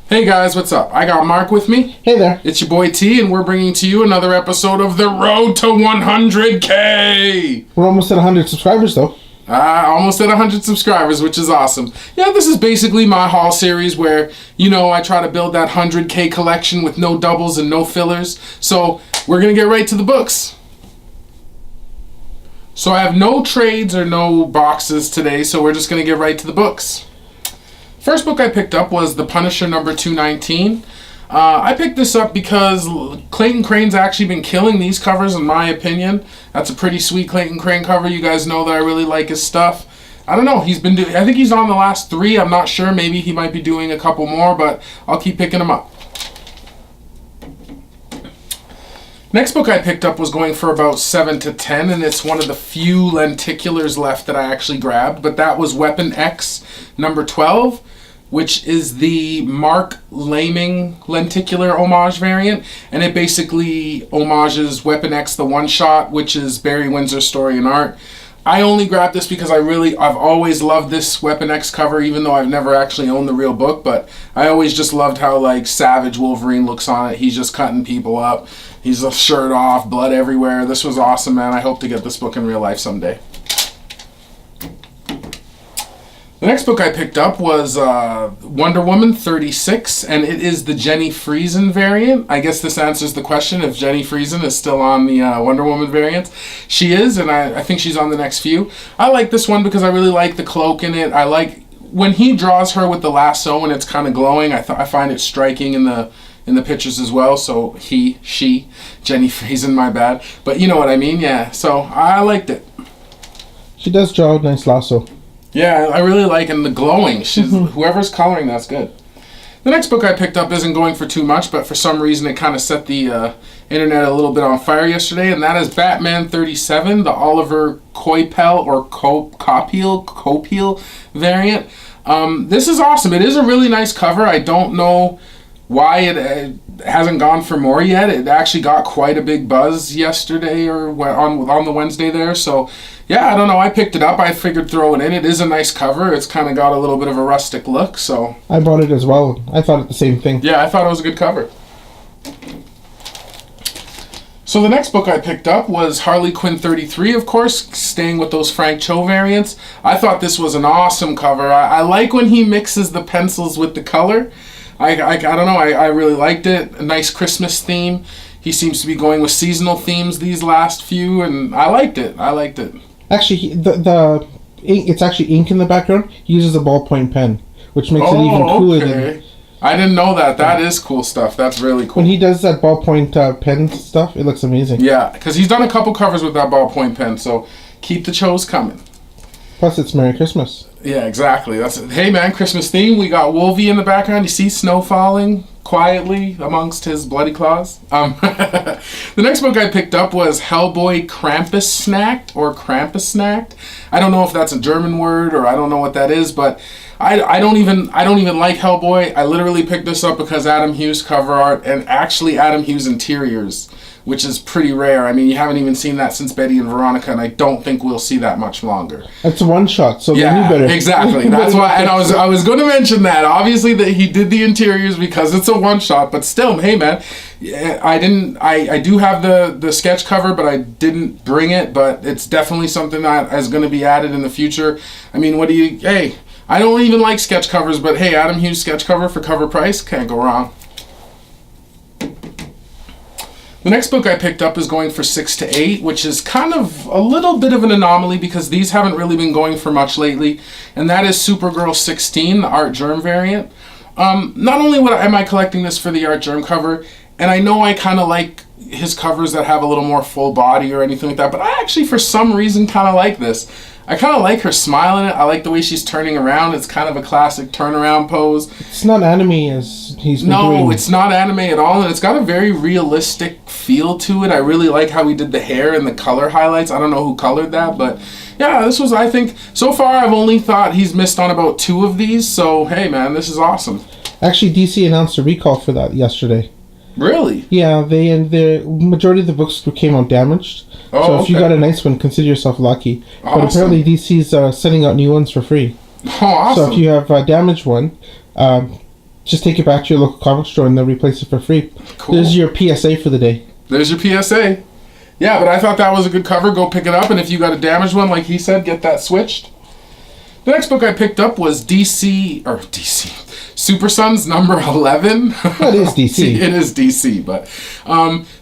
Hey guys, what's up? I got Mark with me. Hey there. It's your boy T, and we're bringing to you another episode of The Road to 100K. We're almost at 100 subscribers, though. Almost at 100 subscribers, which is awesome. Yeah, this is basically my haul series where, I try to build that 100K collection with no doubles and no fillers. So we're going to get right to the books. So I have no trades or no boxes today, so we're just going to get right to the books. First book I picked up was The Punisher number 219. I picked this up because Clayton Crane's actually been killing these covers, in my opinion. That's a pretty sweet Clayton Crane cover. You guys know that I really like his stuff. I don't know. I think he's on the last 3. I'm not sure. Maybe he might be doing a couple more, but I'll keep picking him up. Next book I picked up was going for about 7 to 10, and it's one of the few lenticulars left that I actually grabbed, but that was Weapon X number 12, which is the Mark Laming lenticular homage variant, and it basically homages Weapon X the one-shot, which is Barry Windsor's story and art. I only grabbed this because I've always loved this Weapon X cover, even though I've never actually owned the real book, but I always just loved how savage Wolverine looks on it. He's just cutting people up. He's a shirt off, blood everywhere. This was awesome, man. I hope to get this book in real life someday. The next book I picked up was Wonder Woman 36, and it is the Jenny Friesen variant. I guess this answers the question if Jenny Friesen is still on the Wonder Woman variant. She is, and I think she's on the next few. I like this one because I really like the cloak in it. I like when he draws her with the lasso and it's kind of glowing. I find it striking in the pictures as well. So she, Jenny Friesen, my bad. But you know what I mean, yeah. So I liked it. She does draw a nice lasso. Yeah, I really like and the glowing. Whoever's coloring, that's good. The next book I picked up isn't going for too much, but for some reason it kind of set the internet a little bit on fire yesterday, and that is Batman 37, the Oliver Coipel or Copiel variant. This is awesome. It is a really nice cover. I don't know why it hasn't gone for more yet. It actually got quite a big buzz yesterday or on the Wednesday there. So, yeah, I don't know. I picked it up. I figured throw it in. It is a nice cover. It's kind of got a little bit of a rustic look. So I bought it as well. I thought it the same thing. Yeah, I thought it was a good cover. So the next book I picked up was Harley Quinn 33, of course, staying with those Frank Cho variants. I thought this was an awesome cover. I like when he mixes the pencils with the color. I don't know, I really liked it. A nice Christmas theme. He seems to be going with seasonal themes these last few, and I liked it. Actually, the ink, it's actually ink in the background. He uses a ballpoint pen, which makes it even cooler than... I didn't know that. That is cool stuff. That's really cool. When he does that ballpoint pen stuff, it looks amazing. Yeah, because he's done a couple covers with that ballpoint pen, so keep the Chos coming. Plus, it's Merry Christmas. Yeah, exactly. That's it. Hey, man, Christmas theme. We got Wolvie in the background. You see snow falling quietly amongst his bloody claws. The next book I picked up was Hellboy Krampusnacht or Krampusnacht. I don't know if that's a German word or I don't know what that is, but I don't even like Hellboy. I literally picked this up because Adam Hughes cover art and actually Adam Hughes interiors, which is pretty rare. I mean, you haven't even seen that since Betty and Veronica, and I don't think we'll see that much longer. It's a one-shot, so yeah, they knew better. Exactly. That's why, and I was going to mention that. Obviously, that he did the interiors because it's a one-shot, but still, hey, man, I do have the sketch cover, but I didn't bring it, but it's definitely something that is going to be added in the future. I mean, hey, I don't even like sketch covers, but hey, Adam Hughes sketch cover for cover price, can't go wrong. The next book I picked up is going for 6 to 8, which is kind of a little bit of an anomaly because these haven't really been going for much lately, and that is Supergirl 16, the Art Germ variant. Not only am I collecting this for the Art Germ cover, and I know I kind of like his covers that have a little more full body or anything like that, but I actually, for some reason, kind of like this. I kind of like her smile in it. I like the way she's turning around. It's kind of a classic turnaround pose. It's not anime as he's been doing. No, it's not anime at all, and it's got a very realistic feel to it. I really like how he did the hair and the color highlights. I don't know who colored that, but yeah, this was, I think, so far I've only thought he's missed on about 2 of these, so hey man, this is awesome. Actually, DC announced a recall for that yesterday. Really? Yeah, the majority of the books came out damaged. Oh, so if you got a nice one, consider yourself lucky. Awesome. But apparently DC's sending out new ones for free. Oh, awesome. So if you have a damaged one, just take it back to your local comic store and they'll replace it for free. Cool. There's your PSA for the day. There's your PSA. Yeah, but I thought that was a good cover. Go pick it up, and if you got a damaged one, like he said, get that switched. The next book I picked up was DC Super Sons number 11. That is DC. It is DC, but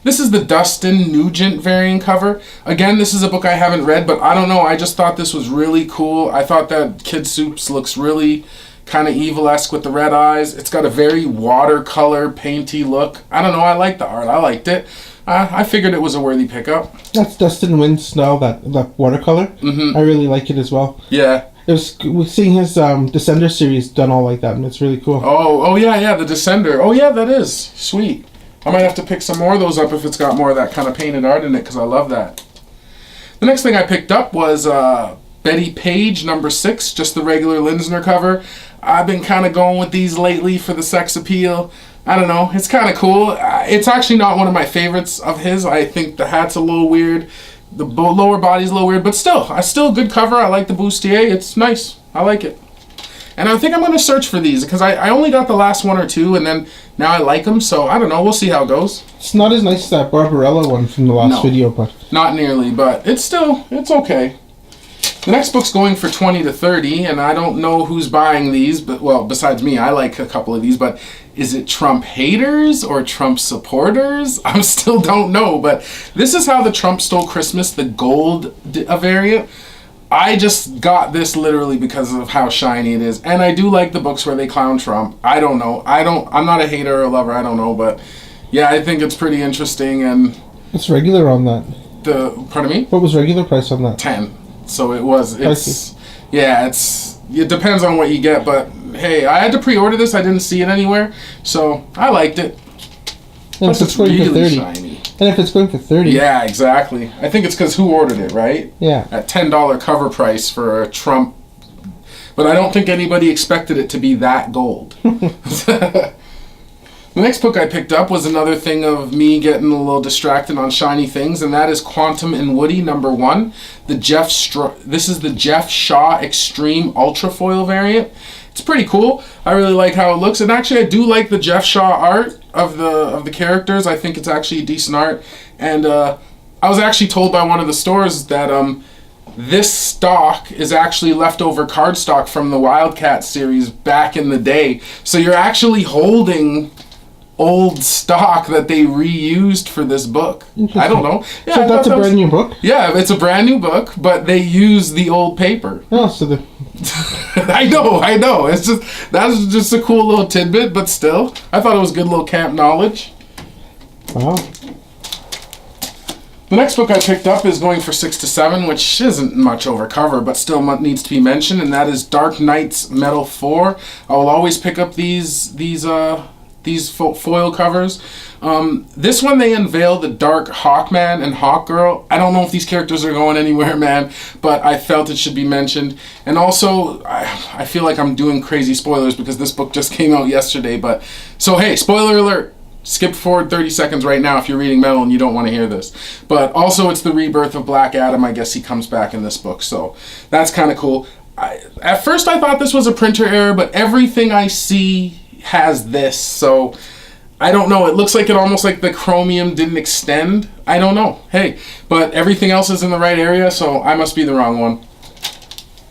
this is the Dustin Nugent variant cover. Again, this is a book I haven't read, but I don't know. I just thought this was really cool. I thought that Kid Soups looks really kind of evil-esque with the red eyes. It's got a very watercolor, painty look. I don't know. I like the art. I liked it. I figured it was a worthy pickup. That's Dustin Nguyen's style, that watercolor. Mm-hmm. I really like it as well. Yeah. It was seeing his Descender series done all like that, and it's really cool. Oh yeah, the Descender. Oh yeah, that is sweet. I might have to pick some more of those up if it's got more of that kind of painted art in it, because I love that. The next thing I picked up was Betty Page number 6, just the regular Linsner cover. I've been kind of going with these lately for the sex appeal. I don't know. It's kind of cool. It's actually not one of my favorites of his. I think the hat's a little weird. The lower body's a little weird, but still a good cover. I like the bustier. It's nice. I like it. And I think I'm going to search for these, because I only got the last one or two, and then now I like them, so I don't know. We'll see how it goes. It's not as nice as that Barbarella one from the last video, but... Not nearly, but it's okay. The next book's going for 20 to 30, and I don't know who's buying these, but well, besides me, I like a couple of these, but is it Trump haters or Trump supporters? I still don't know, but this is how the Trump Stole Christmas, the gold variant. I just got this literally because of how shiny it is, and I do like the books where they clown Trump. I don't know. I'm not a hater or a lover, I don't know, but yeah, I think it's pretty interesting. And what's regular on that? Pardon me? What was regular price on that? 10. So it depends on what you get, but hey, I had to pre-order this. I didn't see it anywhere, so I liked it. And if it's going really for 30. Shiny. And if it's going for 30. Yeah, exactly. I think it's because who ordered it, right? Yeah. At $10 cover price for a Trump. But I don't think anybody expected it to be that gold. The next book I picked up was another thing of me getting a little distracted on shiny things, and that is Quantum and Woody number 1. This is the Jeff Shaw Extreme Ultra Foil variant. It's pretty cool. I really like how it looks, and actually I do like the Jeff Shaw art of the characters. I think it's actually a decent art, and I was actually told by one of the stores that this stock is actually leftover cardstock from the Wildcat series back in the day. So you're actually holding old stock that they reused for this book. I don't know. Yeah, so that's a brand new book? Yeah, it's a brand new book, but they use the old paper. Oh, so I know. It's just, that's just a cool little tidbit, but still, I thought it was good little camp knowledge. Wow. The next book I picked up is going for 6 to 7, which isn't much over cover, but still needs to be mentioned, and that is Dark Knight's Metal 4. I will always pick up these foil covers. This one they unveiled the Dark Hawkman and Hawkgirl. I don't know if these characters are going anywhere, man, but I felt it should be mentioned. And also, I feel like I'm doing crazy spoilers because this book just came out yesterday, but so hey, spoiler alert. Skip forward 30 seconds right now if you're reading Metal and you don't want to hear this. But also it's the rebirth of Black Adam. I guess he comes back in this book, so that's kind of cool. At first I thought this was a printer error, but everything I see has this, so I don't know. It looks like it almost like the chromium didn't extend. I don't know. Hey, but everything else is in the right area, so I must be the wrong one.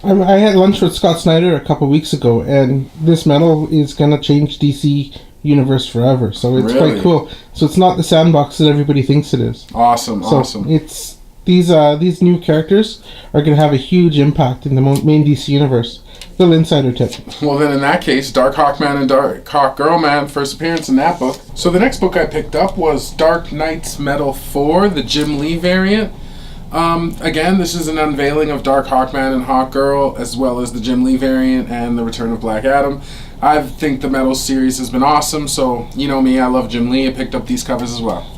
I had lunch with Scott Snyder a couple weeks ago, and this Metal is going to change DC Universe forever, so it's quite cool. So it's not the sandbox that everybody thinks it is. Awesome. It's these new characters are going to have a huge impact in the main DC Universe. Little insider tip. Well, then in that case, Dark Hawkman and Dark Hawkgirl, man, first appearance in that book. So the next book I picked up was Dark Knight's Metal 4, the Jim Lee variant. Again, this is an unveiling of Dark Hawkman and Hawkgirl, as well as the Jim Lee variant and the return of Black Adam. I think the Metal series has been awesome, so you know me, I love Jim Lee. I picked up these covers as well.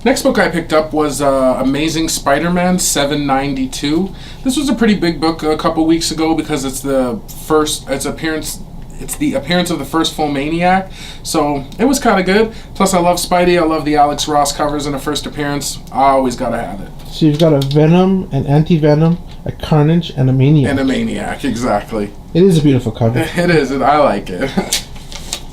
Next book I picked up was Amazing Spider-Man 792. This was a pretty big book a couple weeks ago because it's its appearance it's the appearance of the first full Maniac, so it was kind of good. Plus, I love Spidey. I love the Alex Ross covers in a first appearance. I always gotta have it. So you've got a Venom, an Anti-Venom, a Carnage, and a Maniac. And a Maniac, exactly. It is a beautiful cover. It is. I like it.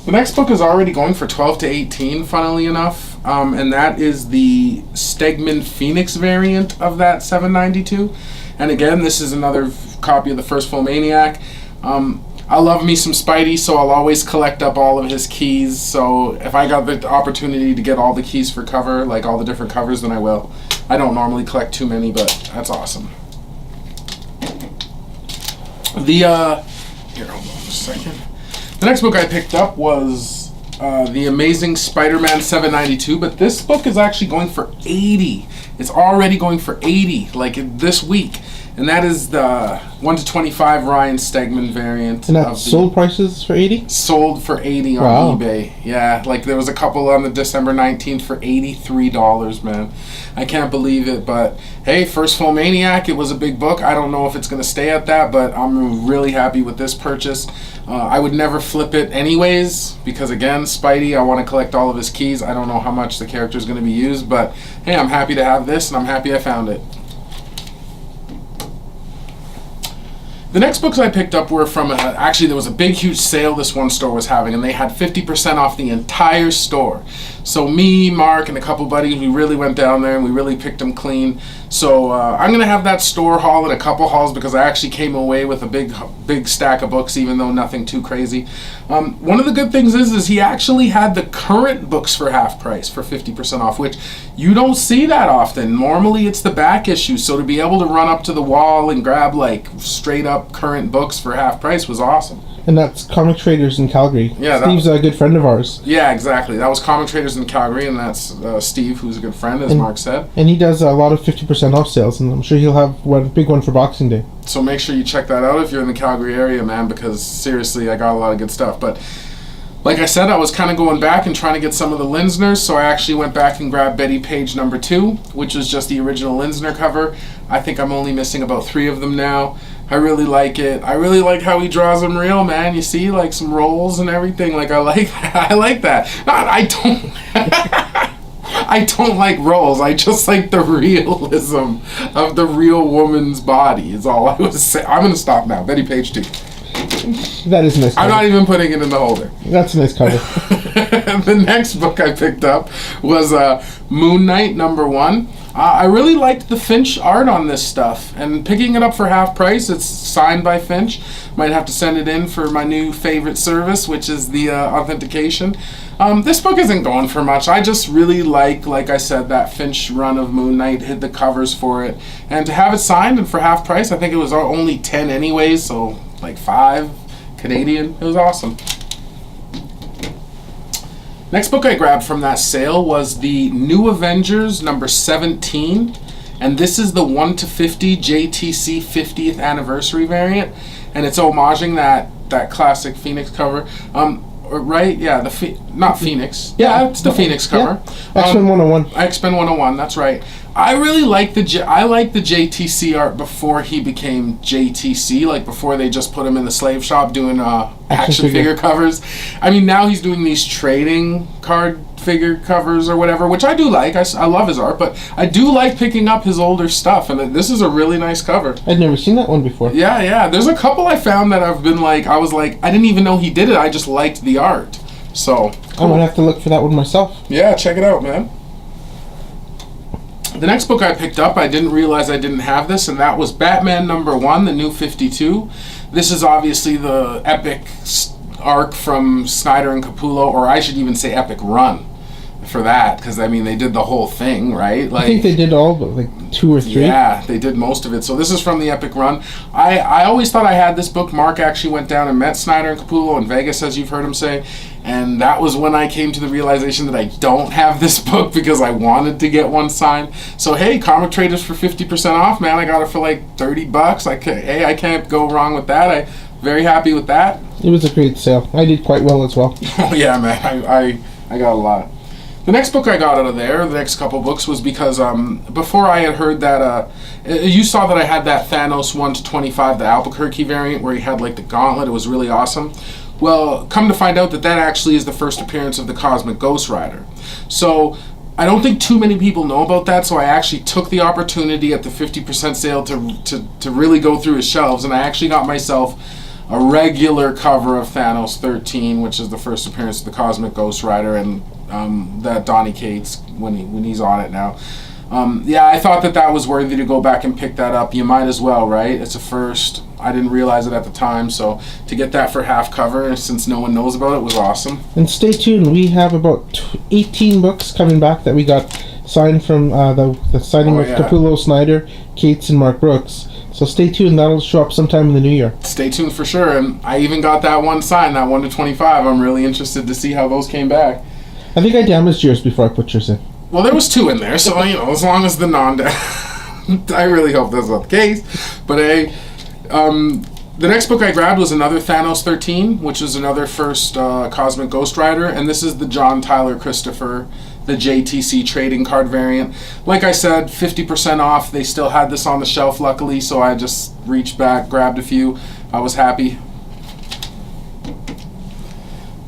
The next book is already going for 12 to 18, funnily enough, and that is the Stegman Phoenix variant of that 792. And again, this is another copy of the first full Maniac. I love me some Spidey, so I'll always collect up all of his keys. So if I got the opportunity to get all the keys for cover, like all the different covers, then I will. I don't normally collect too many, but that's awesome. Here, hold on a second. The next book I picked up was The Amazing Spider-Man 792, but this book is actually going for 80. It's already going for 80, like this week. And that is the 1 to 25 Ryan Stegman variant. And that's sold prices for 80? Sold for 80 on eBay. Yeah, like there was a couple on the December 19th for $83, man. I can't believe it, but hey, first full Maniac, it was a big book. I don't know if it's going to stay at that, but I'm really happy with this purchase. I would never flip it anyways, because again, Spidey, I want to collect all of his keys. I don't know how much the character is going to be used, but hey, I'm happy to have this, and I'm happy I found it. The next books I picked up were from, actually there was a big huge sale this one store was having, and they had 50% off the entire store. So me, Mark, and a couple buddies, we really went down there and we really picked them clean. So I'm going to have that store haul and a couple hauls because I actually came away with a big stack of books, even though nothing too crazy. One of the good things is he actually had the current books for half price for 50% off, which you don't see that often. Normally it's the back issue, so to be able to run up to the wall and grab like straight up current books for half price was awesome. And that's Comic Traders in Calgary. Yeah, Steve's a good friend of ours. Yeah, exactly. That was Comic Traders in Calgary, and that's Steve, who's a good friend, as Mark said. And he does a lot of 50% off sales, and I'm sure he'll have one big one for Boxing Day. So make sure you check that out if you're in the Calgary area, man, because seriously, I got a lot of good stuff. But like I said, I was kind of going back and trying to get some of the Linsners, so I actually went back and grabbed Betty Page #2, which was just the original Linsner cover. I think I'm only missing about 3 of them now. I really like it. I really like how he draws them real, man. You see, like some rolls and everything. Like I like that. I like that. I don't. I don't like rolls. I just like the realism of the real woman's body. Is all I was saying. I'm gonna stop now. Betty Page 2. That is a nice cover. I'm not even putting it in the holder. That's a nice cover. The next book I picked up was Moon Knight #1. I really liked the Finch art on this stuff, and picking it up for half price. It's signed by Finch. Might have to send it in for my new favorite service, which is the authentication. This book isn't going for much. I just really like I said, that Finch run of Moon Knight, hit the covers for it. And to have it signed and for half price, I think it was only 10 anyways, so like 5 Canadian. It was awesome. Next book I grabbed from that sale was the New Avengers #17, and this is the 1 to 50 JTC 50th anniversary variant, and it's homaging that classic Phoenix cover. Right? Yeah, not Phoenix. Yeah, it's the Phoenix cover. Yeah. X-Men 101. X-Men 101. That's right. I really like the JTC art before he became JTC, like before they just put him in the slave shop doing action figure covers. I mean, now he's doing these trading card figure covers or whatever, which I do like. I love his art, but I do like picking up his older stuff, and this is a really nice cover. I'd never seen that one before. Yeah. There's a couple I found that I've been like, I was like, I didn't even know he did it. I just liked the art. So cool. I'm gonna have to look for that one myself. Yeah, check it out, man. The next book I picked up, I didn't realize I didn't have this, and that was Batman #1, the New 52. This is obviously the epic arc from Snyder and Capullo, or I should even say epic run for that, because I mean they did the whole thing, right? Like, I think they did all but like 2 or 3. Yeah, they did most of it. So this is from the epic run. I always thought I had this book. Mark actually went down and met Snyder and Capullo in Vegas, as you've heard him say, and that was when I came to the realization that I don't have this book because I wanted to get one signed. So hey, Comic Traders for 50% off, man. I got it for like $30. I can't go wrong with that. I'm very happy with that. It was a great sale. I did quite well as well. Oh yeah, man. I got a lot. The next book I got out of there, the next couple books, was because before I had heard that, you saw that I had that Thanos 1 to 25, the Albuquerque variant, where he had like the gauntlet. It was really awesome. Well, come to find out that actually is the first appearance of the Cosmic Ghost Rider. So I don't think too many people know about that, so I actually took the opportunity at the 50% sale to really go through his shelves, and I actually got myself a regular cover of Thanos 13, which is the first appearance of the Cosmic Ghost Rider, and that Donny Cates when he's on it now. Yeah, I thought that was worthy to go back and pick that up. You might as well, right? It's a first. I didn't realize it at the time, so to get that for half cover, since no one knows about it, was awesome. And stay tuned. We have about 18 books coming back that we got signed from the signing with Capullo, Snyder, Cates, and Mark Brooks. So stay tuned. That'll show up sometime in the new year. Stay tuned for sure. And I even got that one signed, that 1 to 25. I'm really interested to see how those came back. I think I damaged yours before I put yours in. Well, there was 2 in there, so as long as the I really hope that's not the case. But the next book I grabbed was another Thanos 13, which is another first Cosmic Ghost Rider, and this is the John Tyler Christopher, the JTC trading card variant. Like I said, 50% off. They still had this on the shelf, luckily, so I just reached back, grabbed a few. I was happy.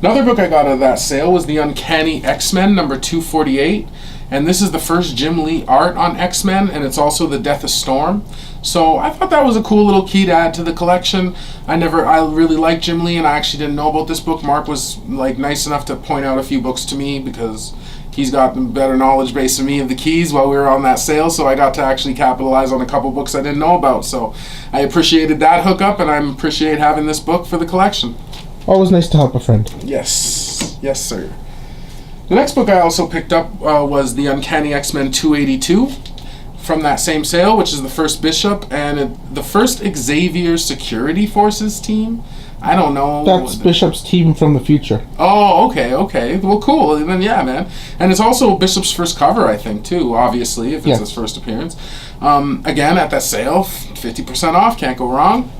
Another book I got out of that sale was the Uncanny X-Men number 248, and this is the first Jim Lee art on X-Men, and it's also the Death of Storm. So I thought that was a cool little key to add to the collection. I really liked Jim Lee, and I actually didn't know about this book. Mark was nice enough to point out a few books to me because he's got a better knowledge base than me of the keys while we were on that sale, so I got to actually capitalize on a couple books I didn't know about. So I appreciated that hookup, and I appreciate having this book for the collection. Always nice to help a friend. Yes. Yes, sir. The next book I also picked up was the Uncanny X-Men 282 from that same sale, which is the first Bishop and the first Xavier Security Forces team. I don't know. That's Bishop's team from the future. Oh, okay. Well, cool. Then, yeah, man. And it's also Bishop's first cover, I think, too, obviously, if it's his first appearance. Again, at that sale, 50% off. Can't go wrong.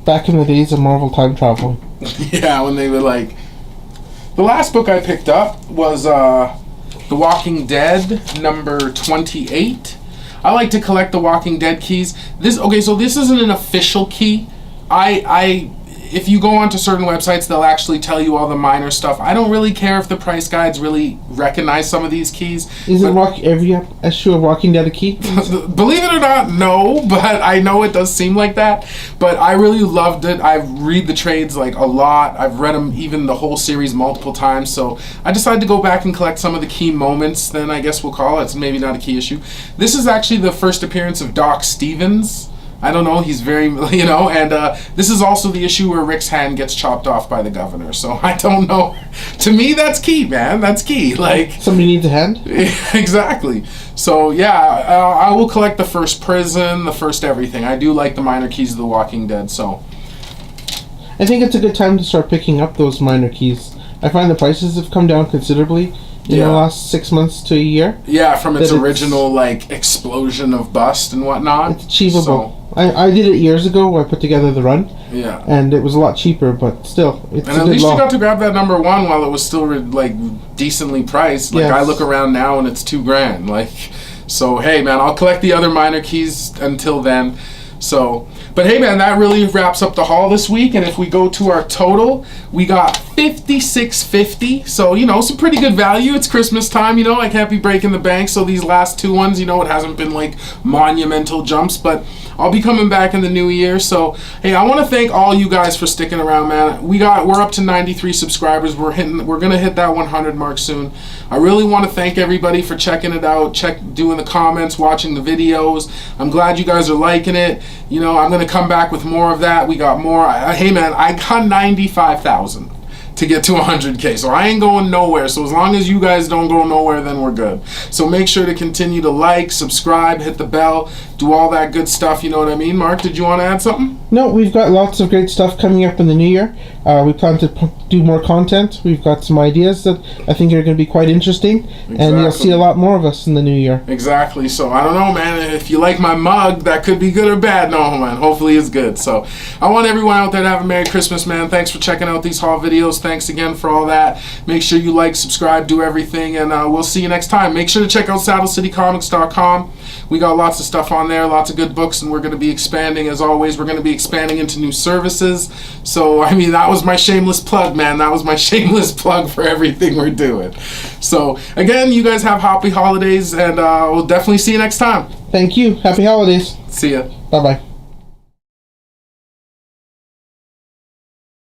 Back in the days of Marvel time travel. Yeah, when they were The last book I picked up was The Walking Dead number 28. I like to collect the Walking Dead keys. So this isn't an official key. If you go onto certain websites, they'll actually tell you all the minor stuff. I don't really care if the price guides really recognize some of these keys. Isn't every issue of Walking Dead a key? Believe it or not, no, but I know it does seem like that. But I really loved it. I read the trades a lot. I've read them, even the whole series, multiple times. So I decided to go back and collect some of the key moments, then I guess we'll call it. It's maybe not a key issue. This is actually the first appearance of Doc Stevens. I don't know, he's very, and this is also the issue where Rick's hand gets chopped off by the governor, so I don't know. To me, that's key, man, that's key, Somebody needs a hand? Exactly. So, yeah, I will collect the first prison, the first everything. I do like the minor keys of The Walking Dead, so. I think it's a good time to start picking up those minor keys. I find the prices have come down considerably in the last 6 months to a year. Yeah, from its original explosion of bust and whatnot. It's achievable. I did it years ago. I put together the run. Yeah. And it was a lot cheaper, but still, it's and at least you got to grab that number 1 while it was still decently priced. Yes. I look around now and it's $2,000. So hey man, I'll collect the other minor keys until then. So, but hey man, that really wraps up the haul this week. And if we go to our total, we got $56.50. So, some pretty good value. It's Christmas time, I can't be breaking the bank. So these last 2 ones, it hasn't been monumental jumps, but I'll be coming back in the new year. So, hey, I want to thank all you guys for sticking around, man. We're up to 93 subscribers. We're going to hit that 100 mark soon. I really want to thank everybody for checking it out, doing the comments, watching the videos. I'm glad you guys are liking it. I'm going to come back with more of that. We got more. Hey, man, I got 95,000 to get to 100K. So I ain't going nowhere. So as long as you guys don't go nowhere, then we're good. So make sure to continue to subscribe, hit the bell, do all that good stuff. You know what I mean? Mark, did you want to add something? No, we've got lots of great stuff coming up in the new year. We plan to do more content. We've got some ideas that I think are going to be quite interesting. Exactly. And you'll see a lot more of us in the new year. Exactly. So I don't know, man. If you like my mug, that could be good or bad. No, man. Hopefully it's good. So I want everyone out there to have a Merry Christmas, man. Thanks for checking out these haul videos. Thanks again for all that. Make sure you subscribe, do everything, and we'll see you next time. Make sure to check out SaddleCityComics.com. We got lots of stuff on there, lots of good books, and we're going to be expanding. As always, we're going to be expanding into new services. So, I mean, that was my shameless plug, man. That was my shameless plug for everything we're doing. So, again, you guys have happy holidays, and we'll definitely see you next time. Thank you. Happy holidays. See ya. Bye-bye.